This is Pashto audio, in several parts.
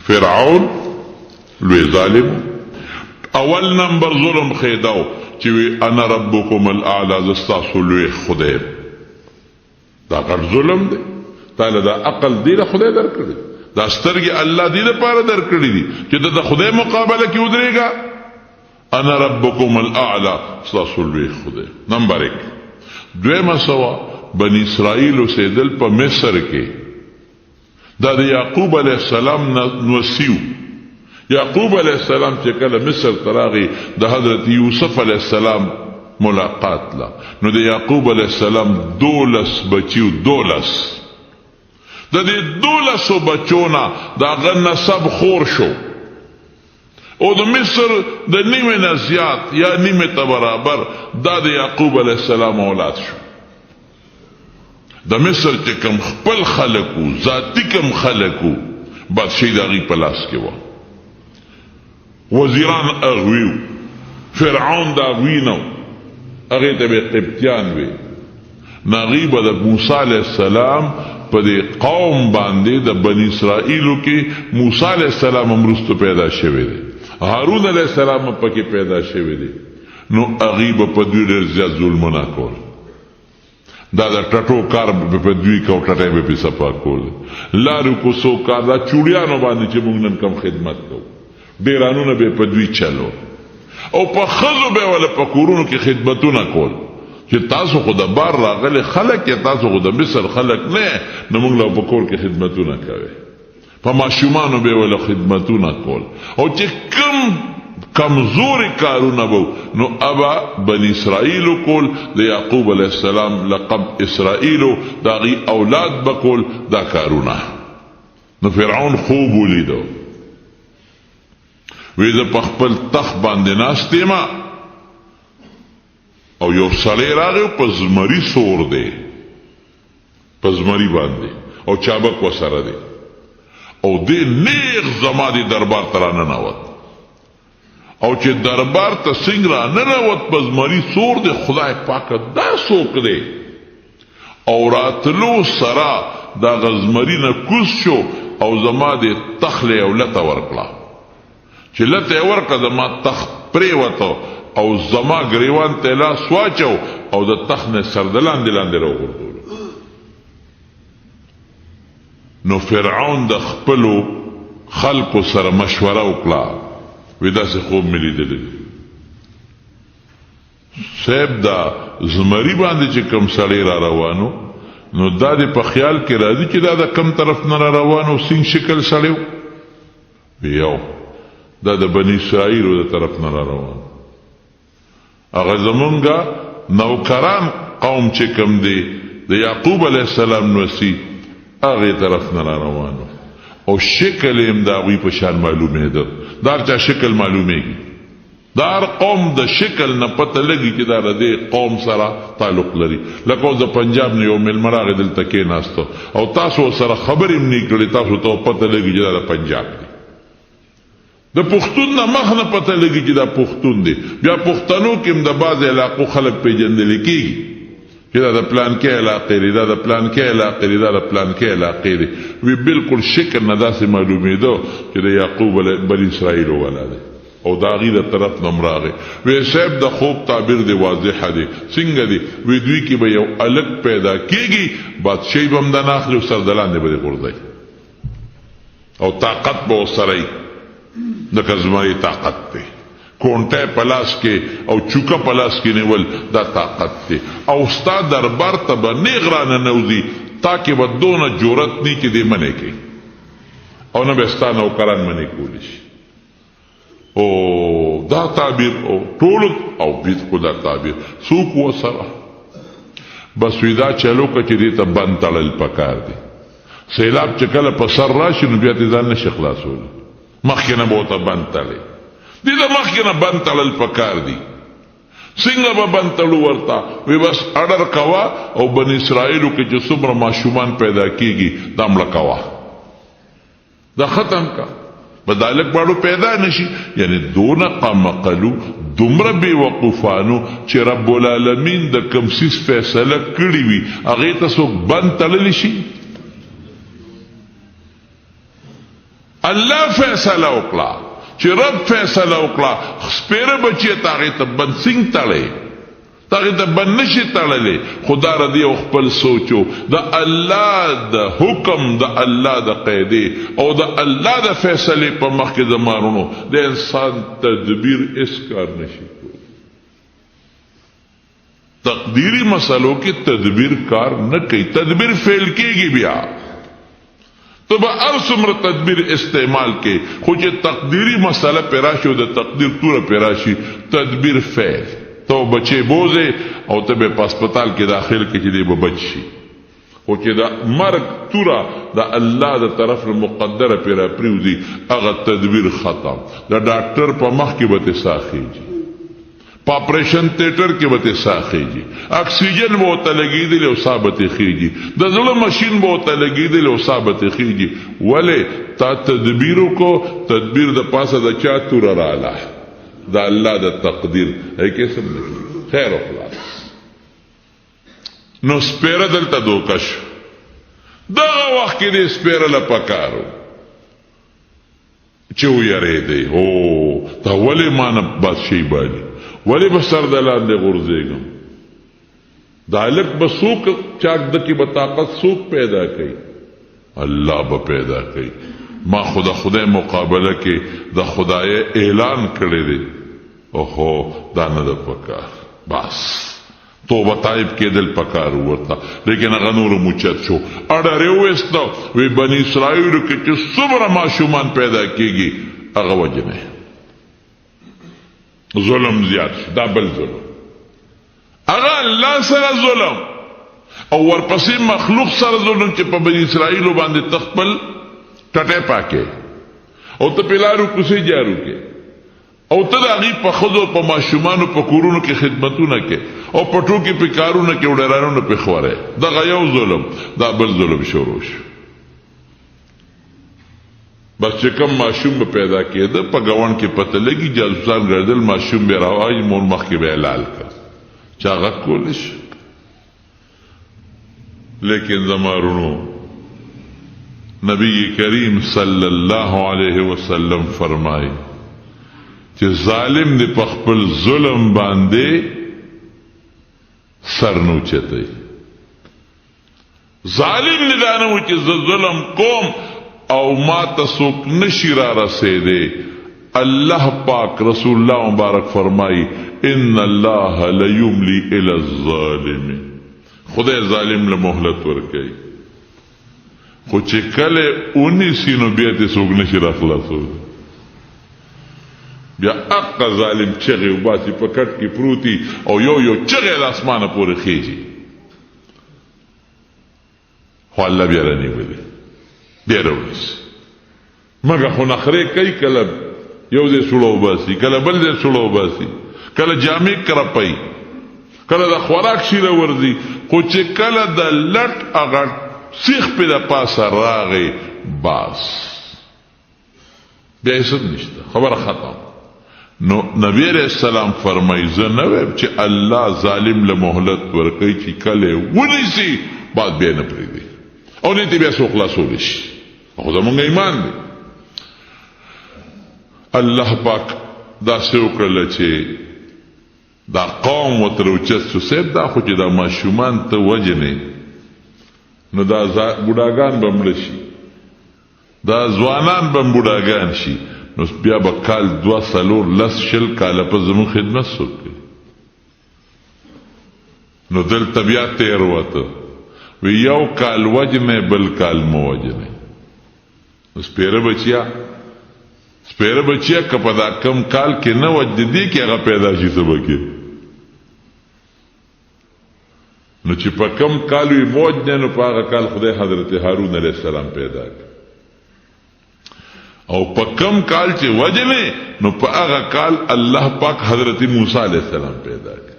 فرعون لوی ظالم اول نمبر ظلم خیداو چې وی انا ربکم الاعلى زستاسو لوی خدای دا غټ ظلم دی تعالی دا عقل دی خدای درکړي دا سترګې الله دی لپاره درکړي دي چې د خدای مقابله کې ودرېږي انا ربکم الاعلى زستاسو لوی خدای نمبر 1 دویمه سوا بنی اسرائیل اوسېدل په مصر کې دا د یعقوب علیه السلام نوسیو یعقوب علیه السلام چې کله مصر تراغی د حضرت یوسف علیه السلام ملاقات لا نو د یعقوب علیه السلام 12 بچیو 12 د دې 12 بچونا دا غن نسب خور شو او د مصر د نیمه نه زیات یا نیمه ته برابر دا د یعقوب علیه السلام اولاد شو د مصر چې کم خپل خلقو ذاتی کم خلقو بادشاہی د هغې په لاس کې وه وزیران اغویو فرعون دا اغوی نو هغې ته به قبطیان وی ناغی به د موسی علیه السلام په دې قوم باندې د بنی اسرائیلو کې موسی علیه السلام هم وروسته پیدا شوی دی هارون علیه السلام هم پکې پیدا شوی دی نو هغې به په دوی ډېر زیات ظلمونه کول دا د ټټو کار په دوی کو ټټې به په صفا کول لارو کو سو کار دا چوڑیانو باندې چې موږ نن کم خدمت کوو ډیرانونه به په دوی چلو او په خزو به ولا په کورونو کې خدمتونه کول چې تاسو خو د بار راغلي خلک یا تاسو خو د مصر خلک نه نو موږ له په کور کې خدمتونه کوي په ماشومانو به ولا خدمتونه کول او چې کم کمزوري کارونه بو نو ابا بنی اسرائیل کول د یعقوب علیه السلام لقب اسرائیل دا غي اولاد بکول دا کارونه نو فرعون خوب ولیدو وی د خپل تخت باندې ناستې ما او یو سړی راغی په زمري سور دی په زمري باندې او چابک وسره دی او دې نیغ زما دی دربار ته راننوت او چې دربار ته څنګه راننوت په زمري سور دی خدای پاک دا څوک دی او راتلو سره دا غزمري نه کوز شو او زما دی تخلې او لته ورکړه چې لته ورکړه زما تخت پرېوته او زما ګریوان ته لاس واچو او د تخت نه سر د لاندې لاندې راوغورځولو نو فرعون د خپلو خلقو سره مشوره وکړه وی داسې خوب مې لیدلی صاحب دا زمري باندې چې کم سړی را روانو نو دا د په خیال کې راځي چې دا د کم طرف نه را روانو سین شکل سړی یو دا د بنی اسرائیلو د طرف نه را روان هغه زمونږه نوکران قوم چې کم دی د یعقوب علیه السلام نوسی هغې طرف نه را روانو او شکل هم د هغوی په شان معلومېده دا هر چا شکل معلومیږي دا هر قوم د شکل نه پته لګي چې دا د دې قوم سره تعلق لري لکه اوس د پنجاب نه یو میلمه راغی دلته کېناسته او تاسو سره خبرې هم نه کړې تاسو ته پته لګي چې دا د پنجاب دی د پښتون نه مخ نه پته لګي چې دا پښتون دی بیا پښتنو کې هم د بعضې علاقو خلک پیژندلی کېږي چې دا د پلان کې علاقې دی دا د پلان کې علاقې دی دا د پلان کې علاقې دی وی بالکل شکل نه داسې معلومېدو چې د یعقوب بني اسرائیل والا دی او د هغې د طرف نه م راغی وی صاحب د خوب تعبیر دی واضح دی څنګه دی وی دوی کې به یو الګ پیدا کېږي بادشاهي به هم دا نه اخلي او سر د لاندې به دې غورځوي او طاقت به ورسره د زمري طاقت دی کونټه پلاس کې او چوکا پلاس کې نیول دا طاقت دی او ستا دربار ته به نیغ رانه نوځي تاکې به دونه جرأت نی چې دې منې کې او نه به ستا نوکران منې کولی شي او دا تعبیر او ټولو او بالکل دا تعبیر څوک ورسره بس وی دا چلو که چې دې ته بند تړل پکار دی سیلاب چې کله په سر راشي نو بیا دې ځان نشي خلاصولی مخکې نه به ورته بند تړی دې ته مخکې نه بند تړل پکار دي څنګه به بند تړو ورته وی بس اډر کوه او بني اسرائیلو کې چې څومره ماشومان پیدا کېږي دا مړه کوه دا ختم کا به دا لږ باړو پیدا نشي یعنی دونه قمقلو دومره بې وقوفانو چې رب العالمین د کوم څیز فیصله کړې وي هغې ته څوک بند تړلی شي الله فیصله وکړه چې رب فیصله وکړه سپیره بچی تاغې ته بند سنگ تړی تاغې ته بند نشي تړلی خدا ردی او خپل سوچو د الله د حکم د الله د قیدې او د الله د فیصلې په مخ کې د مارونو د انسان تدبیر اس کار نشي تقدیری مسئلوں کی تدبیر کار نہ کئی تدبیر فیل کیگی بیا تو با ارسمر تدبیر استعمال کے خوچ تقدیری مسئلہ پیراشی و دا تقدیر تورا پیراشی تدبیر فیل تو بچے بوزے او تب پاسپتال کے داخل کے چلے بچی خوچ دا مرگ تورا دا اللہ دا طرف مقدر پیرا پریوزی اغا تدبیر ختم دا ڈاکٹر پا مخ کی بت ساخی جی پاپریشن تیٹر کے بتے ساخی جی اکسیجن بہتا لگی دل او ثابت خیجی دا ظلم مشین بہتا لگی دل او ثابت خیجی ولے تا تدبیروں کو تدبیر دا پاسا دا چاتور رالا دا اللہ دا تقدیر ہے کیسے نہیں خیر و خلاص نو سپیرہ دلتا دو کش دا وقت کی دے سپیرہ لپکارو چو یرے دے تا ولی مانا بادشاہی بالی ولی بسر دلان دے غرزیگم دالک بسوک چاک دکی بطاقت سوک پیدا کئی اللہ با پیدا کئی ما خدا مقابلہ کے دا خدای اعلان کرے دے اوہو دانا دا پکار بس تو بطائب کے دل پکار ہوتا لیکن غنور مچت شو اڑا ریویستا وی بنی اسرائیل کے چو صبر معشومان پیدا کی گی اغوجنے ظلم زیاد دا بل ظلم اغا اللہ سر ظلم او ورپسی مخلوق سر ظلم چی پا بنی اسرائیلو باندے تخپل ٹٹے پاکے او تا پلارو کسی جارو کے او تا دا غیب پا خود و پا معشومانو پا کورونو کی خدمتو نکے او پٹو کی پکارو نکے اڈرانو نپی خوارے دا غیو ظلم دا بل ظلم شروش بس چکم معشوم به پیدا کېده په گاون کې پته لګي جاسوسان ګرځل معشوم به راوای مور مخ کې به اعلان کړ چا غږ کولش لیکن زمارونو نبی کریم صلی الله علیه وسلم فرمای چې ظالم دې په خپل ظلم باندې سر نو چته ظالم نه دانو چې ظلم کوم او ما تسوک نشی را رسیدے اللہ پاک رسول اللہ مبارک فرمائی ان اللہ لیملی الی الظالم خدا ظالم لمحلت ورکئی خود چه کل اونی سینو بیاتی سوک نشی را خلاصو بیا اقا ظالم چغی و باسی پکٹ کی پروتی او یو چغی الاسمان پور خیجی خو اللہ بیا رانی بلی بیرویس مگا خو نخرے کئی کل یو دے سڑو باسی کل بل دے سڑو باسی کل جامع کرپائی کل دا خوراک شیر ورزی خو چه کل دا لٹ اگر سیخ پی دا پاسا راغی باس بیا ایسد نشتا خبر ختم نو نبی علیہ السلام فرمائی زنویب چه اللہ ظالم لمحلت ورکی چی کلے ونیسی بعد بیا نپری دی او نیتی بیا سو خلاصو لش خدا منگا ایمان دی اللہ پاک دا سیو کرل چه دا قوم و تروچستو سیب دا خو چه دا معشومان تا وجنه نو دا بوداگان بملشی دا زوانان بم بوداگان شی نو بیا با کال 2 سالور لس شل کالا پا زمون خدمت سوکی نو دل طبیعت تیر واتا وی یو کال وجنه بل کال مو وجنه سپیره بچیا کپا دا کم کال کے نو وجد دی که اگا پیدا شی سبکی نو چی پا کم کالوی موجنه نو پا آگا کال خدای حضرت هارون علیہ السلام پیدا کر او پا کم کال چی وجنه نو پا آگا کال اللہ پاک حضرت موسیٰ علیہ السلام پیدا کر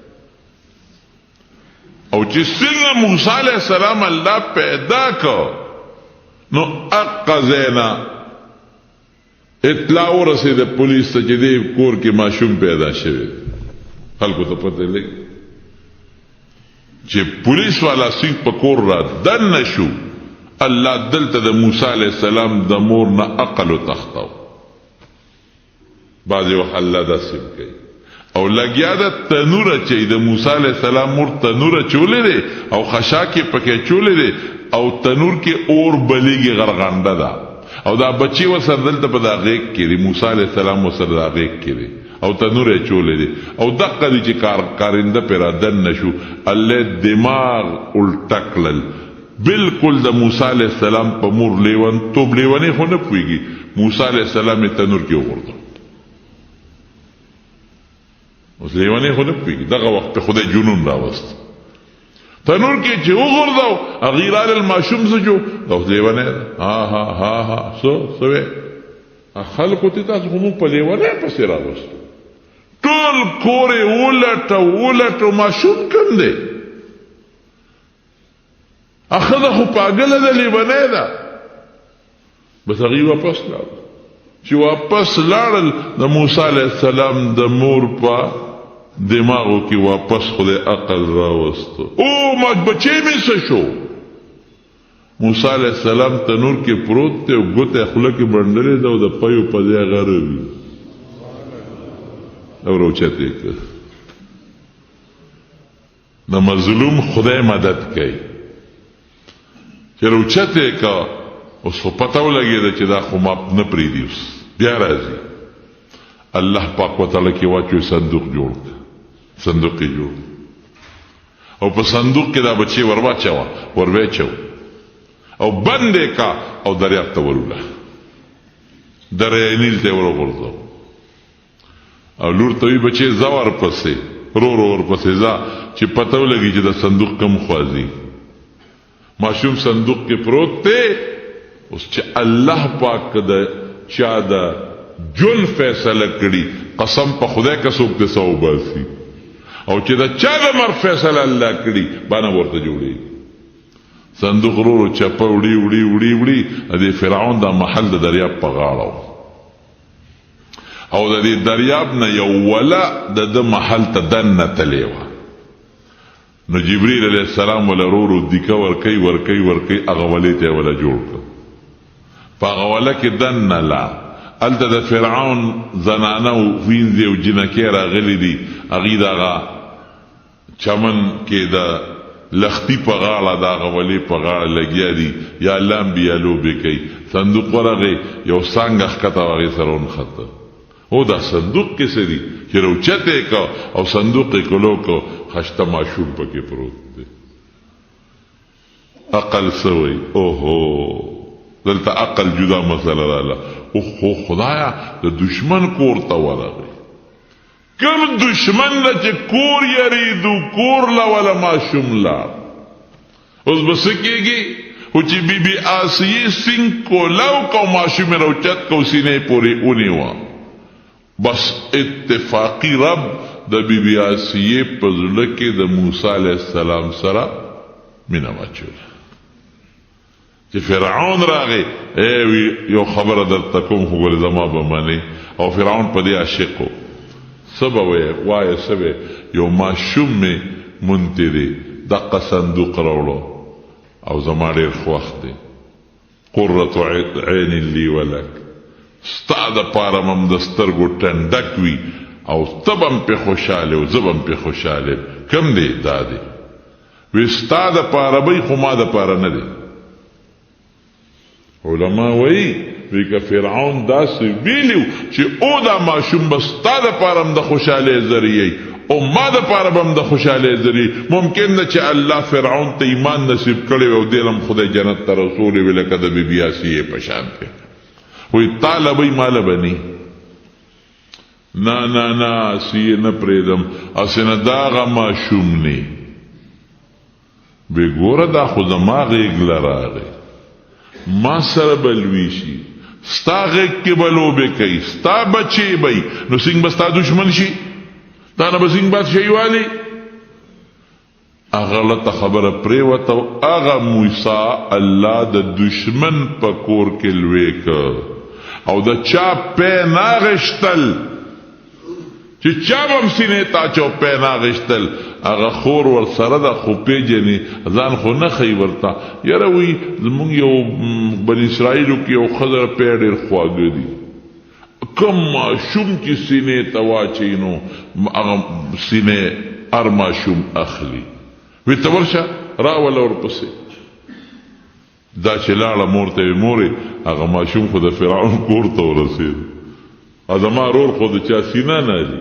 او چی سنگا موسیٰ علیہ السلام اللہ پیدا کر نو اقا زینا اطلاع ورسید پولیس تا چی دی کور کی معشوم پیدا شوید خلقو تا پتہ لگی چی پولیس والا سنگ پا کور را دن نشو الله دلته د موسی علیه السلام د مور نه عقل تختو بعضې وخت الله داسې کوي او لګیا د تنور چې د موسی علیه السلام مور تنور چولې دی او خشاکې پکې چولې دی او تنور کې اور بلیږي غرغنده ده او دا بچی ورسره دلته په دا غیږ کې دی موسی علیه السلام ورسره دا غیږ کې دی او تنور یې چولې دی او دقه دی چې کارنده پې رادننه شو الله دماغ الټه کړل بالکل د موسی علیه السلام په مور لیونتوب لیونی خو نه پوهېږي موسی علیه السلام یې تنور کې وغورځو اوس لیونی خو نه پوهېږي دغه وخت په خدای جنون راوست تنور کې چې وغورځو هغې راغلل ماشوم څه جو دا اوس لیونی ده ها څه وې خلکو ته تاسو خو موږ په لیونی پسې راوستو ټول کور یې ولټو ماشوم کوم دی ښځه خو پاګله ده لیونی ده بس هغې واپس لاړل چې واپس لاړل د موسی علیه السلام د مور په دماغو کې واپس خدای عقل راوستو او بچی مې څه شو موسی علیه السلام تنور کې پروت دی او ګوته یې خوله کې بنډلې ده او د پیو په ځای غره وي او راوچت یې کړ د مظلوم خدای مدد کوي چې راوچت یې کړه اوس خو پته ولګېده چې دا خو ما نه پرېږدي اوس بیا راځي الله پاک وتعالی کې واچوي صندوق جوړ صندوق یې جوړ او په صندوق کې دا بچی ورواچو او بند یې کا او دریاب ته وروله دریای نیل ته وروغورځو او لور ته وي بچی ځه ورپسې رو ورپسې ځه چې پته ولګي چې دا صندوق کم خوا ځي ماشوم صندوق کې پروت دی اوس چې الله پاک د چا د جون فیصله کړي قسم په خدای که څوک د څه وباسي او چې د چا د مرګ فیصله الله کړي بانه ورته جوړېږي صندوق ورو چپه وړي د فرعون دا محل د دریاب په غاړه او د دې دریاب نه یو وله د محل ته دننه تلې وه نو جبریل علیه السلام وله ورو دیکه ورکوي هغه ولې ته وله جوړ کړ په هغه وله کې دننه لا هلته د فرعون زنانه او وینځې او جنکې راغلي دي هغې دغه چمن کې د لختي په غاړه د هغه ولې په غاړه لګیا دي یا الله انبیا لوبې کوي صندوق ورغی یو څانګه ښکته او هغې سره ونښته او دا صندوق کې څه دي چې راوچت یې که او صندوق یې کلو که خشته ماشوم پکې پروت دی عقل څه وایي اوهو دلته عقل جدا مسله راله اوهو خدایا د دشمن کور ته ورغی کم دشمن له چې کور یریدو کور له وله ماشوم لاړ اوس به څه کېږي خو چې بیبي آسیې سینګ کولاو کو ماشوم یې راوچت کو سینې پورې ونیوه بس اتفاقی رب د بیبي آسیې په زړه کې د موسی علیه السلام سره مینه واچوله چې فرعون راغی یو خبره درته کوم خو ګورې زما به منې او فرعون په دې عاشق و څه به وایه څه به یو ماشوم مې مونتی دی دقه صندوق راوړو او زما ډېر خوښ دی قرة عین لی ولک ستا دپاره مم د سترګو ټنډک وي او ته به م پې خوشحاله او زه به م پې خوشحاله کم دی دا دی وی ستا دپاره بی خو ما دپاره نه دی علما وایي وی که فرعون داسې ویلي چې او دا ماشوم به ستا دپاره م د خوشحالۍ ذریعه او ما دپاره به م د خوشحالۍ ذریعه ممکن نه چې الله فرعون ته ایمان نصیب کړی او دې لم خدای جنت ته رسولی وي لکه د بیبي آسیې په شان دی وی تاله بی ماله بنی نه آسیې نه پرېږدم اسې نه دا هغه ماشوم نی وی ګوره دا خو زما غېږ له راغی ما سره به لوی شي ستا غېږ کې به لوبې کوي ستا بچې به نو څنګه به ستا دشمن شي دا نه به څنګه بادشاهي والي هغه لته خبره پرېوته او هغه موسی الله د دشمن په کور کې لوی که او د چا پی ناغشتل چې چې چا به هم سینې ته اچو پی نه اخیستل هغه خور ورسره ده خو پیژنې ځان خو نه ښیي ورته یاره وایي زمونږ یو بني اسرائیلو کې یو ښځه پی ډېر خواږه دي کم ماشوم چې سینې ته واچوي نو هغه سینې هر ماشوم اخلي وی ته ورشه راوله ورپسې دا چې لاړه مور ته وی مورې هغه ماشوم خو د فرعون کور ته ورسېد زما رور خو د چا سینه نه دي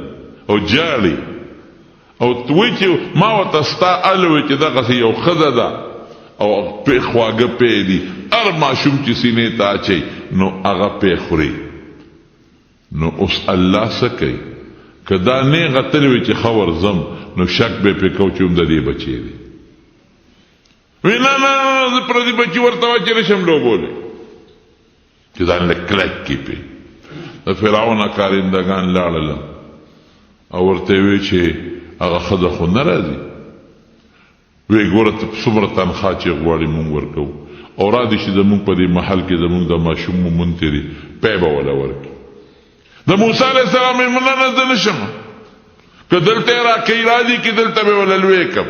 او جاړي او وی چې ما ورته ستا ال وی چې دغسې یو ښځه ده او خواږه پی دي هر ماشوم چې سینې ته اچوي نو هغه پی خوري نو اوس الله څه کوي که دا نیغه تللی وي چې ښه ورځم نو شک به پې کوو چې هم د دې بچی دی وی نه نه زه پردي بچي ورته واچې نه شم لوبولی چې ځان لږ کلک کړي پې د فرعون کارندګان لاړله او ورته وی چې هغه ښځه خو نه راځي وی ګوره څومره تنخواه چې غواړي مونږ ورکوو او را دي چې زمونږ په دې محل کې زمونږ د ماشوم مونته دي پی به وله ورکړي د موسی علیه السلام یې مله نه زه نه شم که دلته یې راکوي راځي کې دلته به وله لوی کړم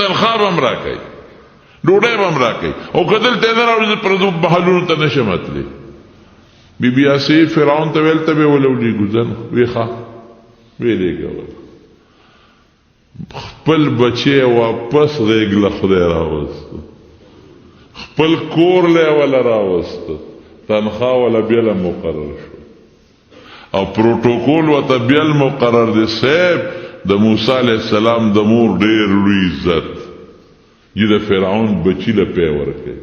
تنخواه به هم راکوي ډوډۍ به هم راکوي او که دلته یې نه راوړي زه پردو محلونو ته نه شم تللی بی بی آسې فرعون ته ویل ته به یې وله ولیږو ځه ویې ښه ویې لېږه خپل بچی واپس غیږ له خدای راوسته خپل کور له وله راوسته تنخواه وله بیله مقرر شو او پروتوکول ورته بیل مقرر دی صاحب د موسی علیه السلام د مور ډېر لوی عزت یې د فرعون بچي له پی ورکوي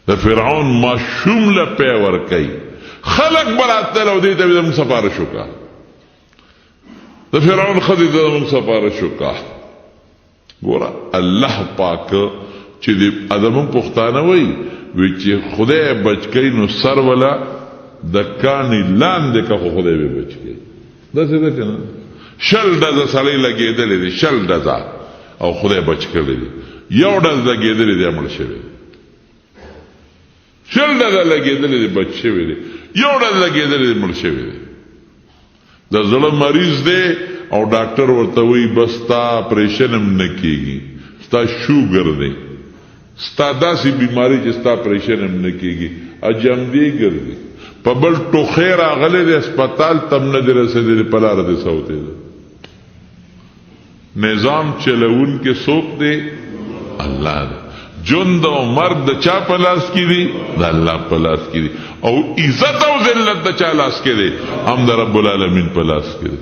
د فرعون ماشوم له پی ورکوي خلک به راتلل او دې ته به زموږ سفارش وکړه د فرعون ښځې ته زموږ سفارش وکړه ګوره الله پاک چې د زموږ پښتانه وی چې خدای بچ کوي نو سر وله د کانی لاندې که خو خدای به بچ کوي داسې ده که نه شل ډزه سړی لګېدلی دی شل ډزه او خدای بچ کړی دی یو ډز لګېدلی دی مړ شوی دی شل ډزه لګېدلی دی بچ شوی دی یو ډز لګېدلی دی مړ شوی دی د زړه مریض دی او ډاکټر ورته وایي بس ستا اپریشن هم نه کېږي ستا شوګر دی ستا داسې بیماري چې ستا اپریشن هم نه کېږي اجمدی ګرځي په بل ټوخی راغلی دی اسپتال تم نه دی رسېدلی په لاره دی سوتی دی نظام چلوونکی څوک دی الله دی ژوند او مرګ د چا په لاس کې دي د الله په لاس کې دي او عزت او ذلت د چا لاس کې دی هم د رب العالمین په لاس کې دی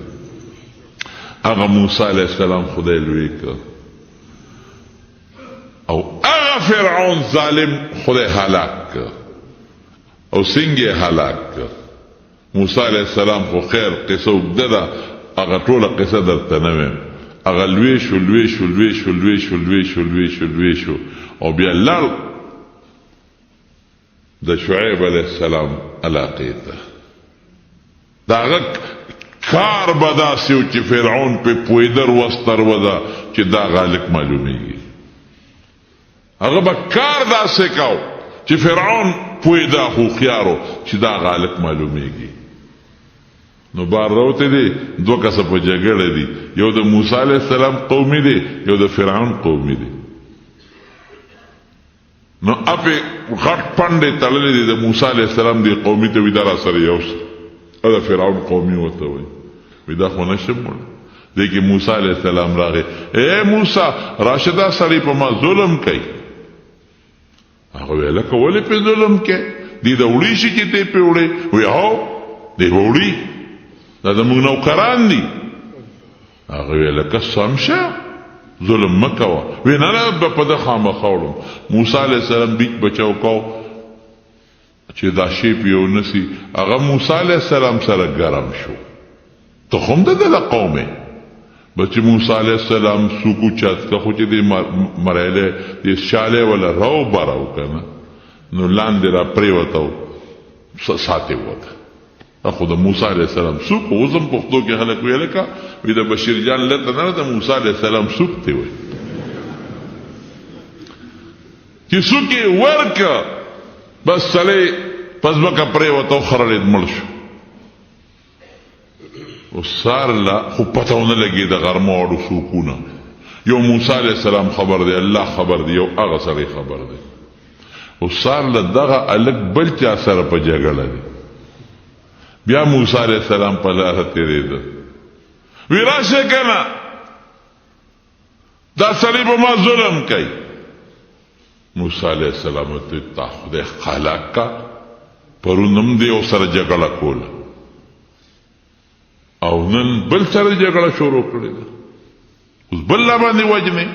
هغه موسی علیه السلام خدای لوی کړ او هغه فرعون ظالم خدای هلاک کړ او څنګه هلاک کړ موسی علیه السلام خو خیر قصه اوږده ده هغه ټوله قصه درته نه ویم هغه لوی شو لوی شو لوی شو لوی شو لوی شو لوی شو لوی شو او بیا لاړ د شعیب علیه السلام علاقې ته د هغه کار به داسې و چې فرعون پې پوهېده روستر وده چې دا غالک معلومیږي هغه به کار داسې کو چې فرعون پوهېده هوښیارو چې دا غالک معلومیږي نو بار راوتی دی دوه کسه په جګړه دي یو د موسی علیه السلام قومي دی یو د فرعون قومي دی نو اپې غټ پنډې تړلې دي د موسی علیه السلام دی قومي ته وي دا را سره یو څه او د فرعون قومي ورته وایي وي دا خو نشم وړی دی کې موسی علیه السلام راغی ای موسی راشه دا سړی په ما ظلم کوي هغه ویل لکه ولې پې ظلم کوي دی د وړي شي چې دی پې وړی وی هو دی وړي دا زموږ نوکران دي هغه ویل لکه سم شه ظلم مه کوه وی نه نه به په ده خامخا وړم موسی علیه السلام بیچ بچاو کو چې دا شی په یو نسي هغه موسی علیه السلام سره ګرم شو ته خو هم د ده د قومې بچ موسی علیه السلام سوکو چت که خو چې دی مرحله دی شاله ولا رو براو کنه نو لاندې را پریوتو ساتي وته خو د موسی علیه السلام سوک اوزم پښتو کې خلک ویل کا وی د بشیر جان لته نه د موسی علیه السلام سوک دی وي چې سوک ورک بس سړی پس بکه پریوتو خرلید مړ شو او سار لا خو پتاونه لګي د غرمه او سکونه یو موسی علیہ السلام خبر دی الله خبر دی یو هغه سره خبر دی او سار له دغه الګ بل چا سره په جګړه دی بیا موسی علیہ السلام په لار تیرېده وی راشه کنه دا سړی په ما ظلم کوي موسی علیہ السلام ته تا خدای خلاق کا پرونم دی او سره جګړه کوله او نن بل سره جګړه شروع کړې ده اوس بل لا باندې وجنه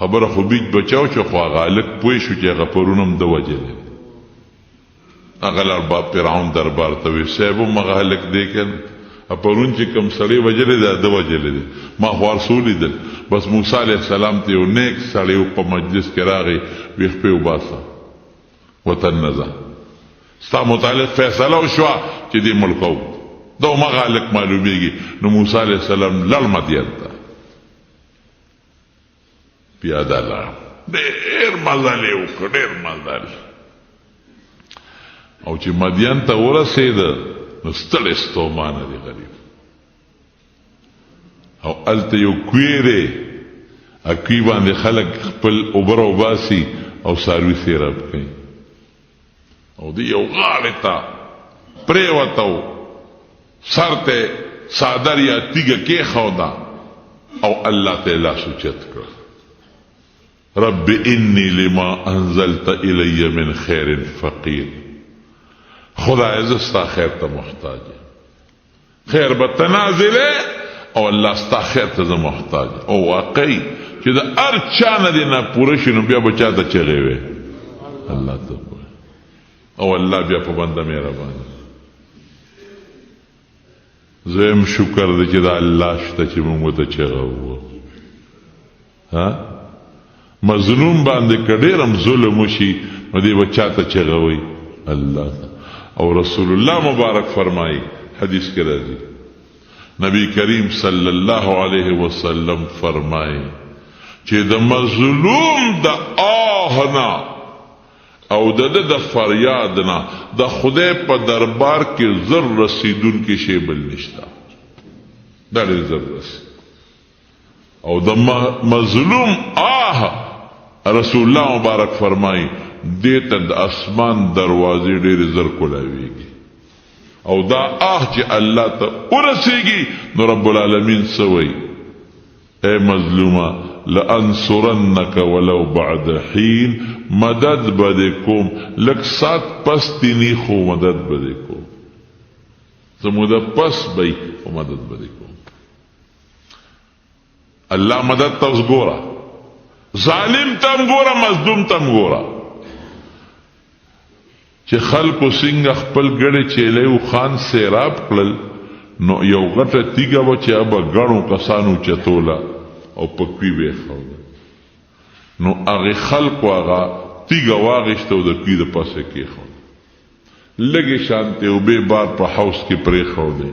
خبره خو بیچ بچاو چې خو غالک پوي شو چې هغه پرونم د وجنه هغه لار فرعون دربار ته وی صاحب مغالک دی کن پرون چې کم سړی وجلې ده د وجلې ده ما خو رسول دل بس موسی علیہ السلام ته یو نیک سړی په مجلس کې راغی ویخ په وباسه وطن نزا ستا متعلق فیصله وشوه چې دې ملکو دو مغالک معلومیږي نو موسی علیہ السلام لړ مدین ته پیاده لاړ ډېر مزل یې وکړ ډېر مزل او چې مدین ته ورسېده نو ستړی ستومانه دی غریب او هلته یو کوی دی کوی باندې خلک خپل اوبره وباسي او څاروي سیراب کوي او دی یو غاړې ته پرېوته سر ته څادر یا تیږه کېښوده او الله ته یې لاس اوچت کړ رب انی لما انزلت الی من خیر فقیر خدای زه ستا خیر ته محتاج خیر به ته نازلې او الله ستا خیر ته زه محتاج او واقعي چې د هر چا نه دې نه پوره شي نو بیا به چا ته چغې وې الله ته او الله بیا په بنده مهربان زم شکر دې چې دا الله شته چې موږ ته چغه وو ها مظلوم باندې کډېرم ظلم وشي نو دې به چا ته چغه وي الله او رسول الله مبارک فرمائی حدیث کے راضی نبی کریم صلی اللہ علیہ وسلم فرمائی چې د مظلوم د آهنا او د فریادنا د خدای په دربار کې زر رسیدون کې شی بل نشتا دا ډېر زر رسید او د مظلوم رسول الله مبارک فرمائی دیتا د اسمان دروازې ډېرې زر کولاویږي او دا چې الله ته ورسیږي نو رب العالمین سوی اے مظلومه لانصرنک ولو بعد حین مدد بده کوم لک سات پس تینی خو مدد بده کوم زموده پس بی خو مدد بده کوم الله مدد تاوس ګوره ظالم تم ګوره مظلوم تم ګوره چې خلکو څنګه خپل ګړې چیلې او خان سیراب کړل نو یو غټه تیګه و چې ابا غړو کسانو چتوله او پکوي به خوله نو هغه خلکو هغه تیګه واغشته او د کوي د پاسه کې خو لګي شانته او به بار په هاوس کې پرې خوله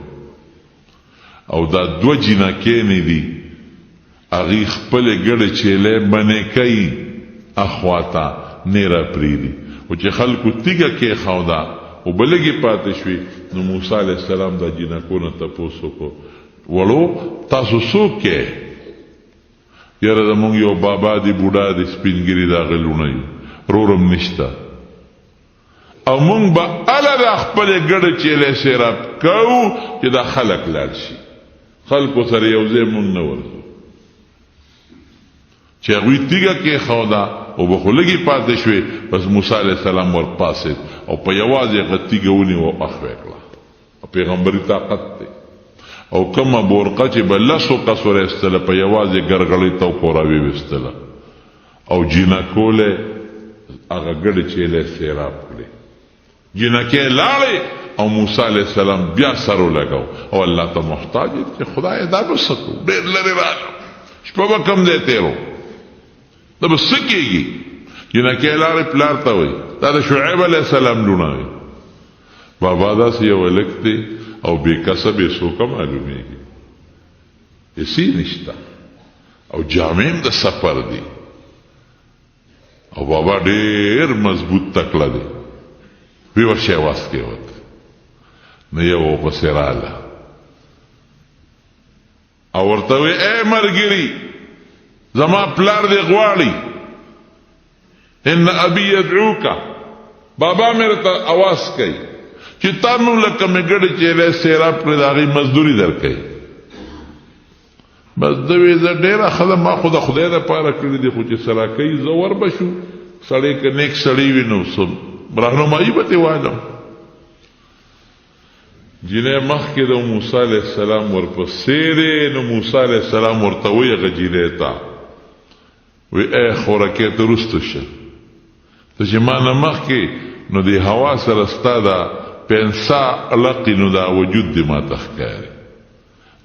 او دا دو جنکې نه دي هغه خپل ګړې چیلې باندې کوي اخواتا نه را پریدي او چې خلکو تیګه کې خودا او بلګي پاتې شوي نو موسی علیہ السلام دا جنکونه تاسو کو ولو تاسو څوک کې یاره زمونږ یو بابا دی بوډا دی سپینګری دا غلونه رورم نشتا او مونږ به اله د خپل ګړه چیلې سیراب کوو چې دا خلک لاړ شي خلکو سره یو ځای مونږ نه ورځو چې هغوی تیګه کې خودا او بخلگی پاتې شوی بس موسی علیہ السلام ور پاسید او په یوازې غتی ګونی او اخوکړه پیغمبري طاقت دی او کما بورقه چې بلسو قصور استله په یوازې ګرغړی تو کوراوي وستله او جینا کوله هغه ګډ چیلې سیراب کړي جینا کې لاړې او موسی علیہ السلام بیا سره لګاو او الله ته محتاج چې خدای دا وسکو ډېر لري راځه شپه کم دی تیرو دا بس سکیږي جنکې لارې پلار ته وي دا د شعیب علیہ السلام لونه وي بابا داسې یو هلک دی او بې کسب یې څوکه معلومېږي هېڅ نشته او جامې هم د سفر دي او بابا ډېر مضبوط تکړه دی وی ورشي اواز کې وت نو یو ورپسې راغله او ورته وی اے مرګري زما پلار دی غواړي ان ابي يدعوك بابا میرے ته आवाज کوي چې تاسو لکه مګړي چې له سیراب پر داغي مزدوري درکې بس دوی ز ډیره خدای ما خدای د پاره کړی دی خو چې سره کوي زور بشو سړی ک نیک سړی وینو سم راهنمایي به ته وایم جنې مخکې د موسی علیه السلام ورپسې دی نو موسی علیه السلام ورته وایي هغه جنې ته وی ای خورکې ته رستو شه ته چې ما نه مخکې نو د هوا سره ستا دا پنسا لقي نو دا وجود دی ما ته ښکاري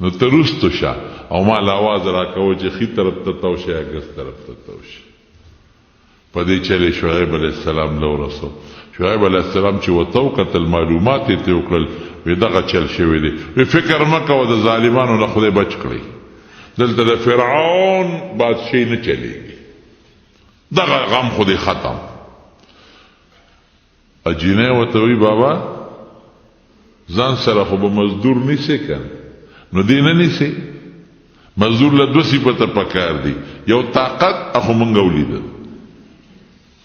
نو ته رستو شه او ما له آواز راکوه چې ښي طرف ته تو شه یا ګس طرف ته تو شه په دې چلې شعیب علیه السلام له ورسو شعیب علیه السلام چې ورته وکتل معلومات یې ته وکړل وی دغه چل شوی دی وی فکر مه کوه د ظالمانو نه خدای بچ کړی دلته د فرعون بادشاهي نه چلیږي دغه غم خو دې ختم اجینه ورته وی بابا ځان سره خو به مزدور نیسې که نو دې نه نیسې مزدور له دوه صفته پکار دي یو طاقت اخو موږ ولیدل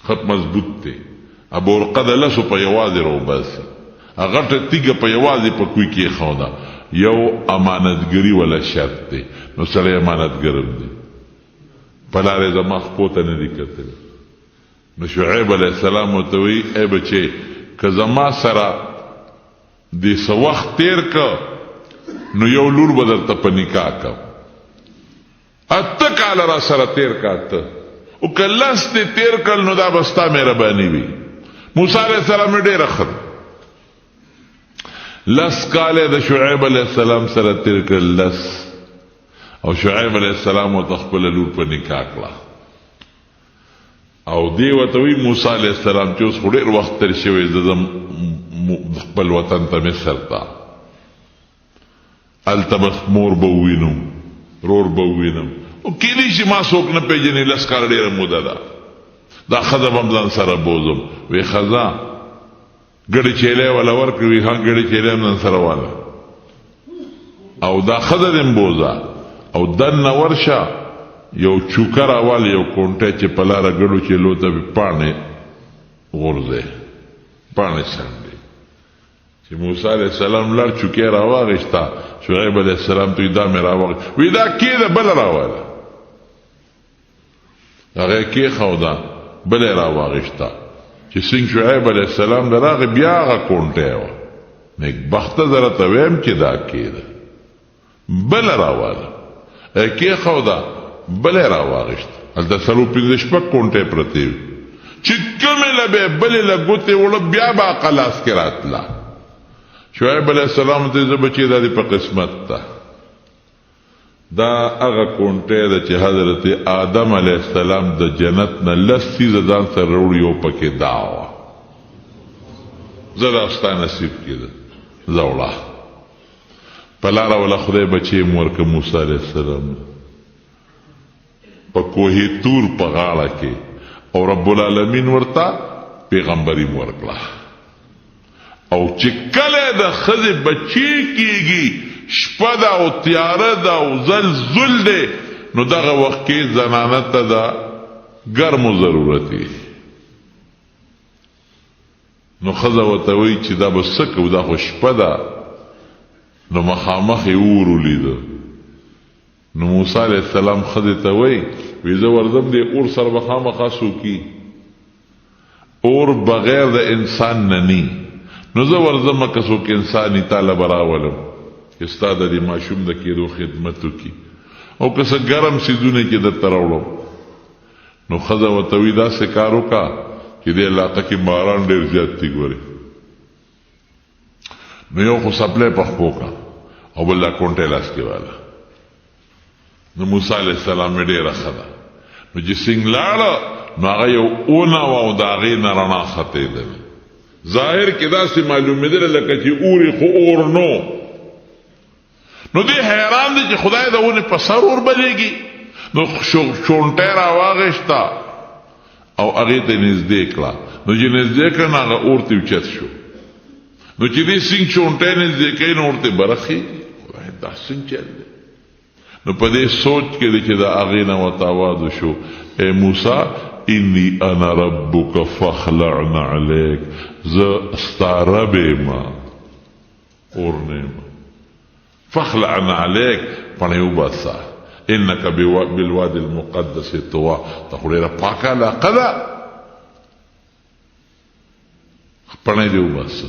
خط مضبوط دی ابو ورقه د لسو په یوازې راوباسي هغه ته تیګه په یوازې په کوی کې ایښوده یو امانتګري ولا شرط دی نو سړی امانتګرم دی په لارې زما خپو ته نه دي کتلي نو شعیب علیه السلام ورته وایي ای بچې که زما سره دې څه وخت تیر که نو یو لور به درته په نکاح کړم اته کاله را سره تیر که اته او که لس دې تیر کړل نو دا به ستا مهرباني وي موسی علیه السلام یې ډېره ښه لس کاله د شعیب علیه السلام سره تیر کړل لس او شعیب علیه السلام ورته خپله لور په نکاح کړه او دی ورته وی موسی علیه السلام چې اوس خو ډېر وخت تېر شوی زه ځم خپل وطن ته مصر ته هلته به مور به ووینم رور به ووینم او کیدای شي ما څوک نه پېژني لس کاله ډېره موده ده دا ښځه به هم ځان سره بوزم وی ښځه ګړې چیلی والا ورکړي وي ها ګړې چیلی هم ځان سره واله او دا ښځه دې بوزه او دننه ورشه یو چوکه راواله یو کونټی چې په لاره ګړو چیلو ته پاڼې غورځې پاڼې څنډې چې موسی علیه السلام لړ چوکې راواغېسته شعیب علیه السلام ته دا مې راواغې وی دا کېده بله راواله هغه یې کېښوده بله یې راواغېسته چې څنګه شعیب علیه السلام د راغې بیا هغه کونټی وه نیکبخته زه راته ویم چې دا کېده بله راواله کېښوده بله یې راواغېسته هلته څلور پنځه شپږ کونټۍ پرتې وي چې کومې له به یې بلې له ګوتې وړه بیا به هغه لاس کې راتله شعیب علیه السلام ته زه بچې دا دې په قسمت ده دا هغه کونټۍ ده چې حضرت آدم علیه السلام د جنت نه لس څیزه ځان سره راوړي یو پکې دا وه زه دا ستا نصیب کېده زه وړه په لاره وله خدای بچې م ورکړه موسی علیه السلام په کوه تور په غاړه کې او رب العالمین ورته پیغمبري م ورکړه او چې کله د ښځې بچی کېږي شپه ده او تیاره ده او زلزل دی نو دغه وخت کې زنانه ته د ګرمو ضرورت وي نو ښځه ورته وایي چې دا به څه کوو دا خو شپه ده نو مخامخ یې اور ولیده نو موسی علیه السلام ښځې ته وایي وی زه ورځم دې اور سره به خامخا څوکي اور بغیر د انسان نه نی نو زه ورځم که څوک انساني تاله به راولم چې ستا د دې ماشوم د کېدو خدمت وکړي او که څه ګرم څیزونه کې درته راوړم نو ښځه ورته وي داسې کار وکړه چې دې علاقه کې باران ډېر زیات دی ګورې نو یو خو سپلی په خپو کړه او بل دا کونټۍ لاس کې واله نو موسی علیه السلام یې ډېره ښه ده نو چې څنګه لاړه نو هغه یو اونه وه او د هغې نه رڼا ختېدله ظاهر کې داسې معلومېدله لکه چې اورې خو اور نو نو دې حیران دی چې خدای د ونې په سر اور بلېږي نو شونټۍ راواغېسته او هغې ته نږدې کړه نو چې نږدې کړه نو هغه اور ته اوچت شو نو چې دې څنګه شونټۍ نږدې کوي نو ورته برخېږي خدای دا څنګه چل دی نو په دې سوچ کې دی چې د هغې نه ورته آواز وشو اے موسی انی انا ربک فاخلع علیک زه ستا رب یم اور نه یم فاخلع علیک پڼې وباسه انک بالوادي المقدس طوى ته خو ډېره پاکه علاقه ده پڼې دې وباسه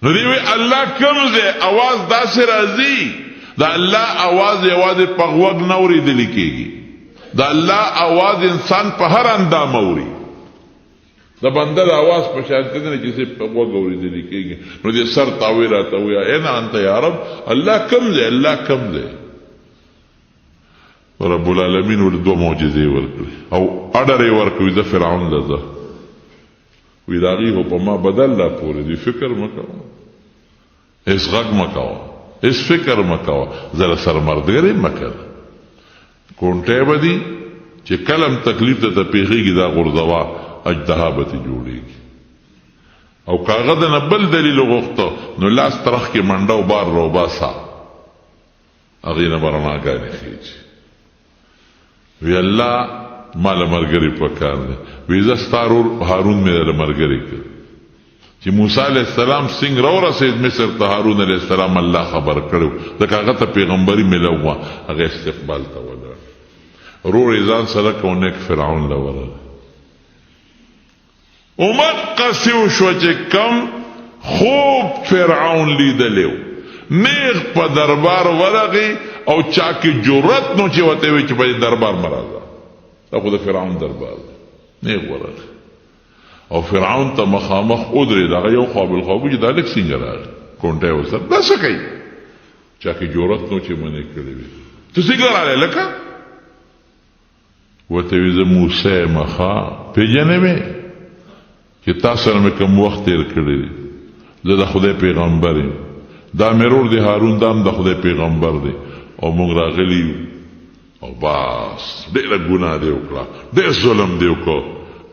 نو دی وی الله کوم ځای اواز داسې راځي د الله اواز یوازې په غوږ نه اورېدلی کېږي د الله اواز انسان په هر اندام اوري د بنده د اواز په شان کې نه چې په غوږ اورېدلی کېږي نو دې سر تاوی راته ووایه اینا انت یا رب الله کوم ځای الله کوم ځای رب العالمین ورته دوه معجزې ورکړي او اډر یې ورکړي زه فرعون له زه وی د هغې خو په ما بدل لا پورې دی فکر مه کوه هېڅ غږ مه کوه هېڅ فکر مه کوه زه له سره مردګرې مه کوه کونټی به دي چې کله هم تکلیف ته پیښېږي دا غورځوه اجدها به ترې جوړېږي او که هغه د نه بل دلیل وغوښته نو لاس طرف کې منډه او بار راوباسه هغې نه به رڼاګانې خېږي وی الله ما له ملګري پکار دی وی زه ستا ورور هارون مې له ملګري کړ چې موسی علیه السلام څنګه راورسېد مصر ته هارون علیه السلام الله خبر کړو ځکه هغه ته پیغمبري میلاو وه هغه استقبال ته ولاړ ورور یې ځان سره کو نیک فرعون له ورغی ومقسې وشوه چې کم خوب فرعون لیدلی و نیغ په دربار ورغی او چا کې جرأت نو چې ورته وایي چې په دې دربار مه راځه دا خو د فرعون دربار دی نیغ ورغی او فرعون ته مخامخ ودرېد هغه یو خوا بل خوا چې دا لږ څنګه راغی کونټی ورسره دا څه کوي چا کې جرأت نو چې منې کړی وي ته څنګه راغلی لکه ورته وایي زه موسی یم ښه پېژنې مې چې تا سره مې کوم وخت تېر کړی دی زه د خدای پیغمبر یم دا مې ورور دی هارون دا هم د خدای پیغمبر دی او موږ راغلي یو او بس ډېره ګناه دی وکړه ډېر ظلم دی وکړه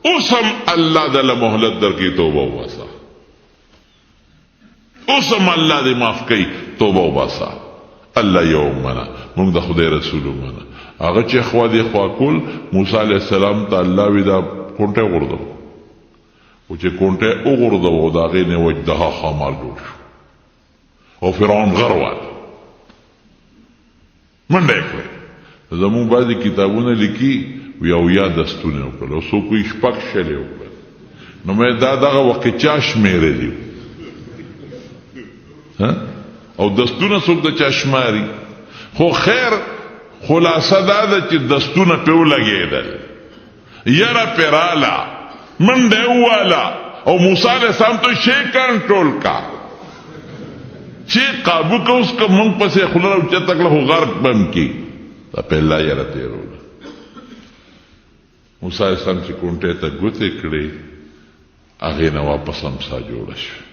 اوس هم الله دله مهلت درکړي توبه وباسه اوس هم الله دې معاف کوي توبه وباسه الله یو ومنه موږ د خدای رسول ومنه هغه چې خوا دې خوا کول موسی علیه السلام ته الله وی دا کونټی وغورځوه او چې کونټی وغورځوه د هغې نه وجدها خامار جوړ شو او فرعون غر واله منډه یې کړې زمونږ بعضې کتابونه لیکي وی اویا دستونه وکړل او څوک وایي شپږ شلې وکړل نو مې دا دغه وخت کې چا شمېرلي او دستونه څوک د چا شماري خو خیر خلاصه دا ده چې دستونه پې ولګېدل یره پې راله منډه یې وواله او موسی علیه السلام ته شی کنټرول کا چې قابو که اوس که مونږ پسې خوله راوچته کړه خو غرق به م کي دا په الله یره تېروله موسی علیه السلام چې کونټۍ ته ګوتې کړې هغې نه واپس امسا جوړه شوه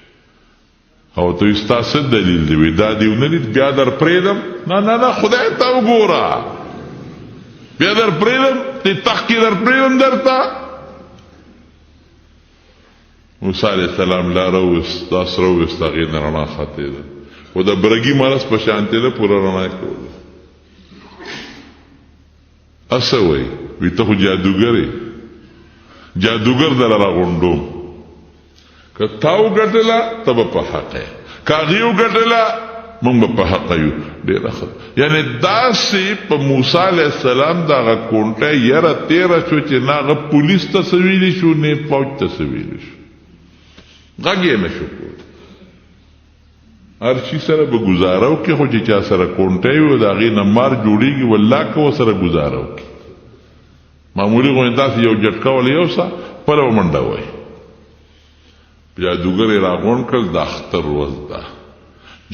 او ته وایي ستا څه دلیل دی وایي دا دې ونه لید بیا در پرېږدم نه خدای ته وګوره بیا در پرېږدم دې تخت کې در پرېږدم درته موسی علیه السلام لاره وویست دا سره وویست هغې نه رڼا ختېده خو د برګي مرض په شانتې ده پوره رڼا یې کوله اسه وایي وی ته خو جادوګر یې جادوګر دله راغونډوم که تا وګټله ته به په حق یې که هغې وګټله موږ به په حقه یو ډېره ښه یعنې داسې په موسی علیه السلام د هغه کونټۍ یره تېره شوه چې نه هغه پولیس ته څه ویلی شو نه فوج ته څه ویلی شو غږ یې نه شو کولی هر شي سره به ګزاره وکړي خو چې چا سره کونټۍ وي د هغې نه مار جوړېږي والله که ورسره ګزاره وکړي معمولي غوندې داسې یو جټکه وله یو سه خپله به منډه وایي جادوګر یې راغونډ کړل د اختر ورځ ده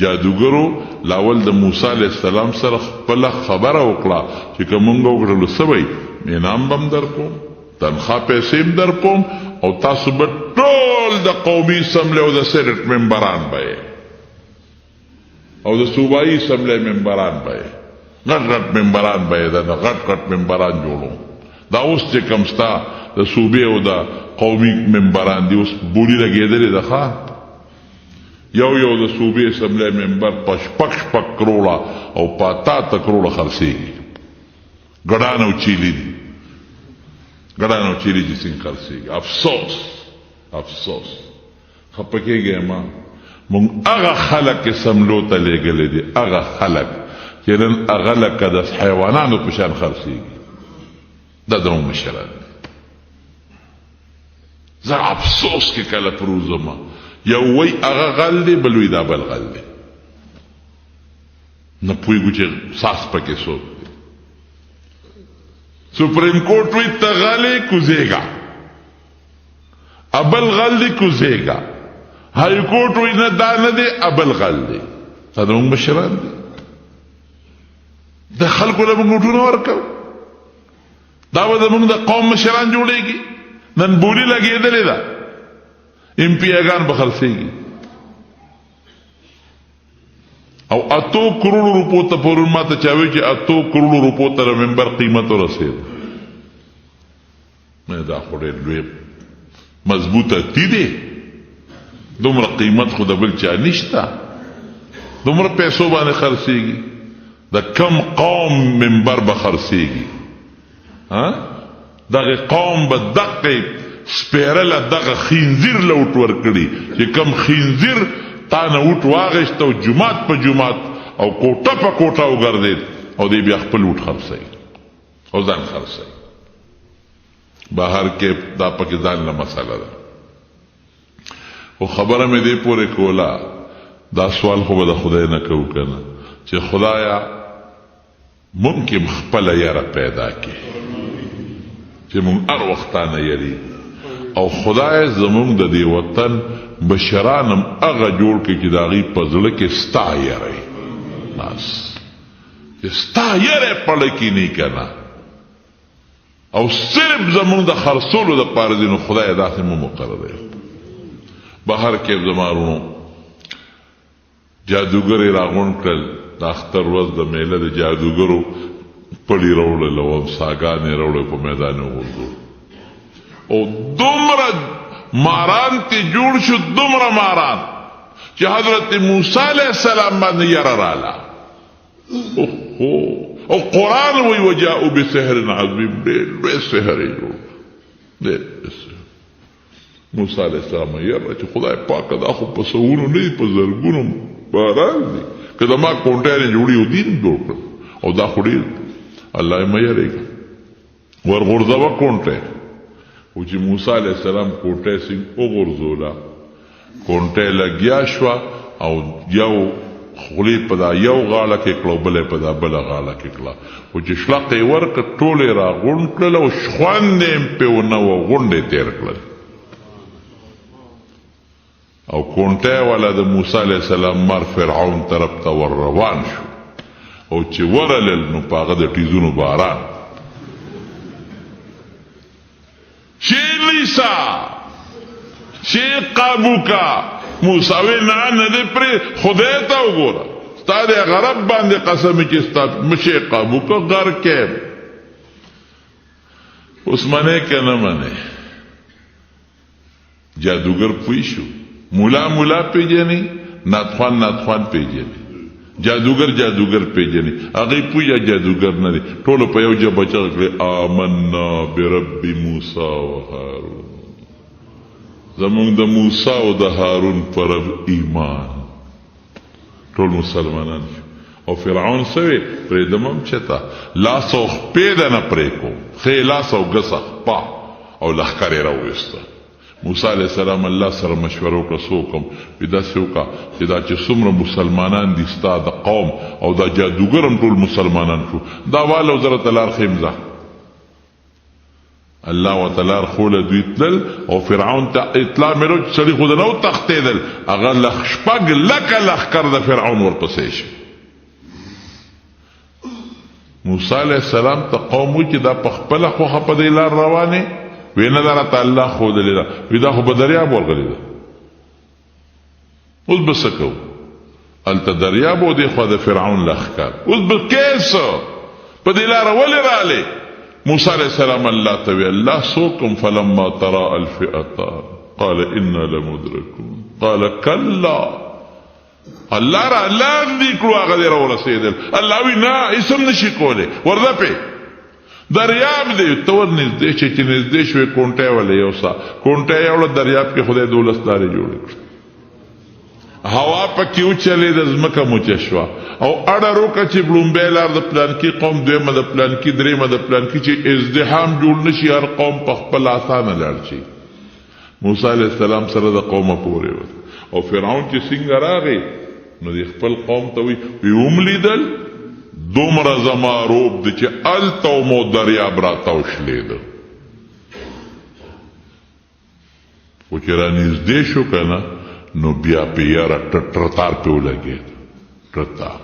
جادوګرو لاول د موسی علیه السلام سره خپله خبره وکړه چې که مونږ وکړلو څه به انعام به م در کوم تنخوا پیسې م در کوم او تاسو به ټول د قومي اسمبلۍ او د سینټ ممبران به او د صوبایي اسمبلۍ ممبران به غټ غټ ممبران به د غټ غټ ممبران جوړو دا اوس چې کوم ستا د صوبې او د قومي ممبران دي اوس بوډي لګېدلې ده ښه یو د صوبې اسمبلی ممبر په شپږ کروړه او په 88 کروړه خرڅېږي. ګډان او چیلي دي، ګډان او چیلي چې څنګه خرڅېږي. افسوس خفه کېږئ ما. مونږ هغه خلک سملو ته لېږلي دي، هغه خلک چې نن هغه لکه د حیوانانو په شان خرڅېږي. دا زموږ مشران دي. زه افسوس کې کله پروزم، یو وی هغه غل دی، بل وی دا بل غل دی. نه پوهېږو چې ساس پکې څوک دی. سپریم کورټ وی ته غلې کوزېږه، ابل غل دی کوزېږه. های کورټ وی نه دا نه دی، ابل غل دی. دا زموږ مشران دي. د خلکو له موږ نوټونه ورکوو، دا به زموږ د قوم مشران جوړېږي. نن بولي لګېدلې ده، MP اګان به خرڅېږي. او 8 کروڑ روپو ته پرون ما ته چا وایي چې 8 کروڑ روپو ته ممبر قیمت ورسېد. دا خو ډېر لوی مضبوطه تی دی، دومره قیمت خو د بل چا نشته، دومره پیسو باندې خرڅېږي. د کم قوم ممبر به خرڅېږي؟ دغه قوم به دقه سپیرله دغه خینزیر له اوټ ورکړي چې کم خینزیر تا نه اوټ واغېست او جومات په جومات او کوټه په کوټه وګرځېد او دی بیا خپل اوټ خرڅوي او ځان خرڅوي. بهر کې دا پکې ځان له مسله ده. خو خبره مې دې پورې کوله، دا سوال خو به د خدای نه کوو که نه، چې خدایا ممکن خپله یره پیدا کړي چې مونږ هر وختانه یری، او خدای زمونږ د دې وطن بشران هم هغه جوړ کړي چې د هغوی په زړه کې ستا یری، بس چې ستا یری پړه کینی که نه، او صرف زمونږ د خرڅولو دپاره دی. نو خدای داسې مو مقرر دی. بهر کې زما وروڼو جادوګرې راغونډ کړل، د اختر ورځ د میله د جادوګرو پړي راوړل او امساګانې راوړل، په میدان یې وغورځول او دومره ماران ته جوړ شو، دومره ماران چې حضرت موسی علیه السلام باندې یره راله. او قرآن وی وجاءوا بسحر عظیم، ډېر لوی سحر یې جوړ. موسی علیه السلام یره چې خدای پاکه دا خو په سوونو نه دي، په زرګونو باران دي، که زما کونټۍ یې جوړي او دین جوړ کړ او دا خو ډېر الله یې مه یېرېږه ورغورځوه کونټۍ. خو چې موسی علیه السلام کونټۍ څنګه وغورځوله، کونټۍ لګیا شوه او یو خولې په دا یو غاړه کې کړه او بله په دا بله غاړه کې کړه. خو چې شلقه یې ورکړه ټول یې راغونډ کړل او خوند یې پې ونه وه، غونډې تېر کړل. او کونټۍ والا د موسی علیه السلام مر فرعون طرف ته ور روان شو، او چې ورلل نو په هغه د ټیزونو باران. شی لیسا شی قابو کا موسی وی نه دې پرې خدای ته وګوره، ستا د غرب باندې قسم چې ستا مشی قابو کا غر کې اوس منې که نه منې. جادوګر پوه شو، مولا پیژني، ناتخوان پیژني، جادوګر پیژني، هغوی پوهه جادوګر نه دی. ټولو په یو ژبه چغه کړې آمنا برب موسی و هارون، زمونږ د موسی او د هارون په رب ایمان. ټول مسلمانان شو. او فرعون سوی پرېږدم هم چېته لاس او خپې ده نه پرېږدو، ښې لاس او ګسه خپه او لښکر یې راوویسته. موسی علیه السلام الله سره مشوره وکړه، څه وکړم؟ وایي داسې وکړه چې دا چې څومره مسلمانان دي ستا د قوم او دا جادوګر هم ټول مسلمانان شو، دا واله او زه راته لار ښیم ځه. الله ورته لار ښوله، دوی تلل او فرعون ته اطلاع مېلو چې سړي خو د نه وتښتېدل، هغه 6,00,000 لښکر د فرعون ورپسې شي. موسی علیه السلام ته قوم وایي چې دا په خپله خوښه په دې لار روانې وی نه دا راته الله ښودلې ده، وی دا خو به دریاب ورغلې ده، اوس به څه کوو؟ هلته دریاب و دې خوا د فرعون لښکر، اوس به کیسه په دې لاره ولې رالې؟ موسی علیه السلام الله ته وی الله څوکم فلما تراءى الفئتان قال انا لمدركون قال كلا الله را لاندې کړو هغه دې راورسېدل. الله وی نه اسم نشي کولی ورده پې دریاب دی ته ور نږدې چې نږدې شوې کونټۍ وله یو سا کونټۍ یوړه دریاب کې خدای 12 لارې جوړې کړې هوا پکې وچلېده ځمکه موچه شوه او اړه روکه چې لومبۍ لار د پلانکي قوم دویمه د پلانکي درېیمه د پلانکي چې ازدحام جوړ نشي هر قوم په خپل اسانه لاړ شي. موسی علیه السلام سره د قومه پورې و او فرعون چې څنګه راغی نو د خپل قوم ته وی وملیدل دومره زما روب دی چې هلته مو دریاب راتاو شلېده خو چې رانږدې شو که نه نو بیا پې یاره ټرتار پې ولګېد ټرتار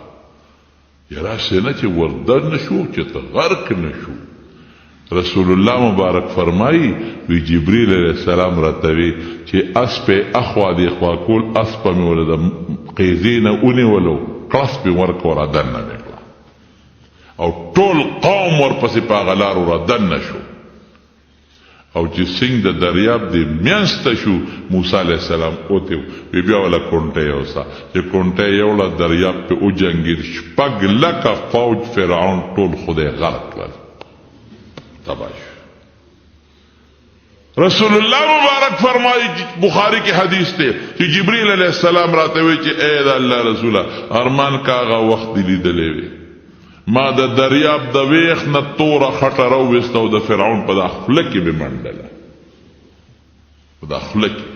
یاره هسې نه چې وردن نه شو چې ته غرق نه شو. رسول الله مبارک فرمایي وی جبریل علیه السلام راته وی چې اس پې اخوا دېخوا کول اس په مې وله د قیزې نه ونیولو کړس پې ورکړه را دننه مې کړه او ټول قوم ورپسې په هغه لارو را دننه شو او چې سنگ د دریاب دی میانسته شو موسی علیه السلام اوتې وی بیا وله کونټۍ یوسه چې کونټۍ یوړه دریاب پې وجنګېد 6 لکه فوج فرعون ټول خدای غرق کړل تباہ شو. رسول الله مبارک فرمایي بخاری کې حدیث ته چې جبرئیل علیه السلام راته وی چې اے د الله رسوله ارمان کاغه وخت دی لیدلې وی ما د دریاب د ویخ نه توره خټه راوویسته او د فرعون په دا خوله کې مې منډله په دا خوله کې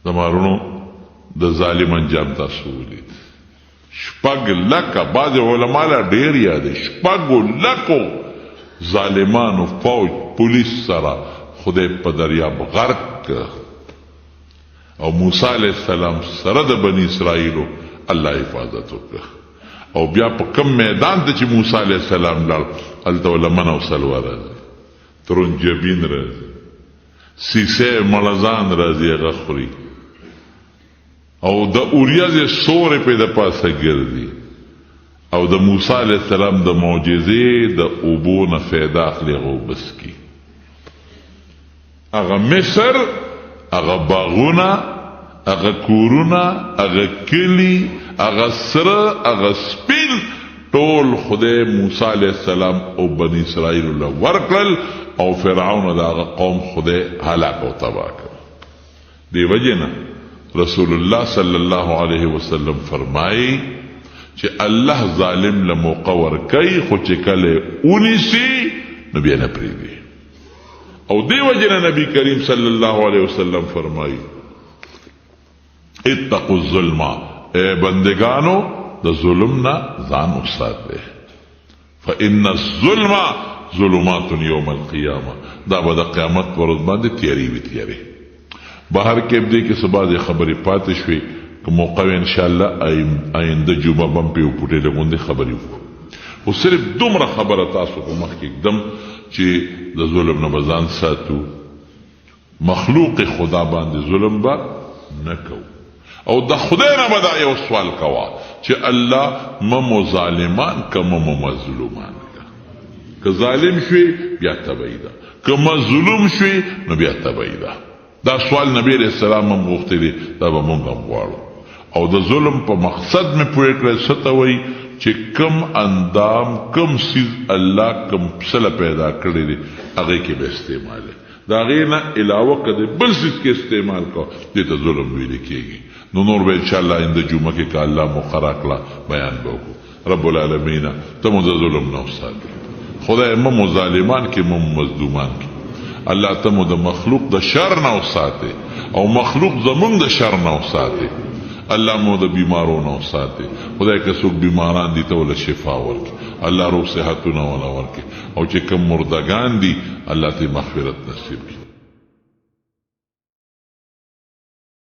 زما وروڼو د ظالم انجام تاسو ولید 6 لکه بعض علما لا ډېر یاد 6 لکو ظالمانو فوج پولیس سره خدای په دریاب غرق او موسی علیه السلام سره د بنی اسرائیلو الله حفاظت وکړه او بیا په کم میدان ته چې موسی علیه السلام لاړ هلته له من او سلوه راځي ترنجبین راځي سیسې مړزان راځي هغه خوري او د اوریځې سورې پې د پاسه ګرځي او د موسی علیه السلام د معجزې د اوبو نه فایده اخلي هغه وبس کي هغه مصر هغه باغونه هغه کورونه هغه کلي هغه سره هغه سپین ټول خدای موسی علیه السلام او بنی اسرائیل له ورکړل او فرعون د هغه قوم خدای هلاک او تباه کړ. دی وجه نه رسول الله صلی الله علیه وسلم فرمایي چې الله ظالم له موقع ورکوي خو چې کله ونیسي نو بیا نه پرېږدي او دی وجه نه نبی کریم صلی الله علیه وسلم فرمایي اتقوا الظلم اے بندگانو د ظلم نه ځان وساتئ فإن الظلم ظلمات یوم القیامه دا به د قیامت پر ورځ باندې تیاری وي تیاری بهر کې دې کې څه بعضې خبرې پاتې شوې که موقع وي انشاءالله آینده جمعه به هم پې وپوټې لغوندې خبرې وکړو خو صرف دومره خبره تاسو په مخ کې ږدم چې د ظلم نه به ځان ساتو مخلوق خدا باندې ظلم به نه کوو او د خدای نه به دا یو سوال کوه چې الله ممو ظالمان که ممو مظلومان که ظالم شوي بیا تبعی ده که مظلوم شوي نو بیا تبعی ده دا سوال نبی علیہ السلام هم غوښتی دی دا به مونږ هم غواړو او د ظلم په مقصد مې پوه کړی څه ته وایي چې کم اندام کم سیز الله کم سله پیدا کړی دی هغې کې به استعمال د هغې نه علاوه که د بل سیز کې استعمال کو دې ته ظلم ویلې کېږي نو نور به انشاءالله آینده جمعه کې که الله مقرره کړه بیان به وکړو رب العالمین ته مو د ظلم نه وساتې خدای مو ظالمان کې مو مظلومان کې الله ته مو د مخلوق د شر نه وساتې او مخلوق زمونږ د شر نه وساتې الله مو د بیمارو نه وساتې خدای که څوک بیماران دي ته وله شفا ورکړي الله روغ صحتونه وله ورکړي او چې کوم مردگان دي الله ته مغفرت نصیب کړي